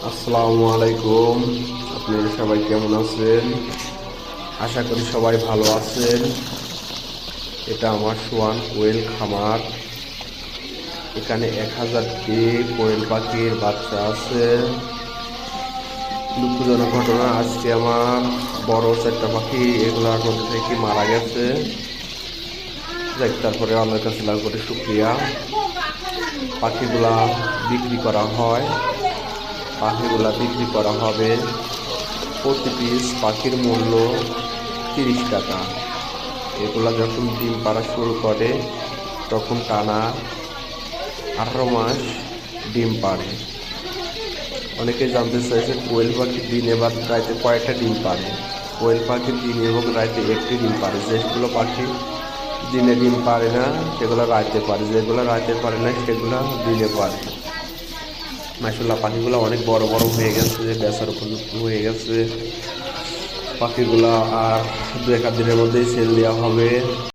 আসসালামু আলাইকুম। আপনারা সবাই কেমন আছেন? আশা করি সবাই ভালো আছেন। এটা আমার সোয়ান কোয়েল খামার। এখানে 1000টি কোয়েল পাখির বাচ্চা আছে। দুঃখজনক ঘটনা, আজকে আমার বড় 4টা পাখি এগুলার মধ্যে থেকে মারা গেছে। যাক, তারপরে আল্লাহর কাছে লাখ কোটি শুকরিয়া। পাখিগুলা বিক্রি করা হয়, পাখিগুলা বিক্রি করা হবে। প্রতি পিস পাখির মূল্য 30 টাকা। এগুলা যখন ডিম পাড়া শুরু করে তখন টানা 18 মাস ডিম পাড়ে। অনেকে জানতে চাইছে কোয়েল পাখি দিনে বা রাতে কয়েকটা ডিম পাড়ে। কোয়েল পাখি দিনে এবং রাতে একটি ডিম পাড়ে। যেগুলো পাখি দিনে ডিম পারে না সেগুলো রাতে পারে, যেগুলো রাতে পারে না সেগুলো দিনে পারে। মাশাআল্লাহ, পাখিগুলো অনেক বড় বড় হয়ে গেছে, বেচার উপযুক্ত হয়ে গেছে। পাখিগুলা আর 2-1 দিনের মধ্যেই সেল দেওয়া হবে।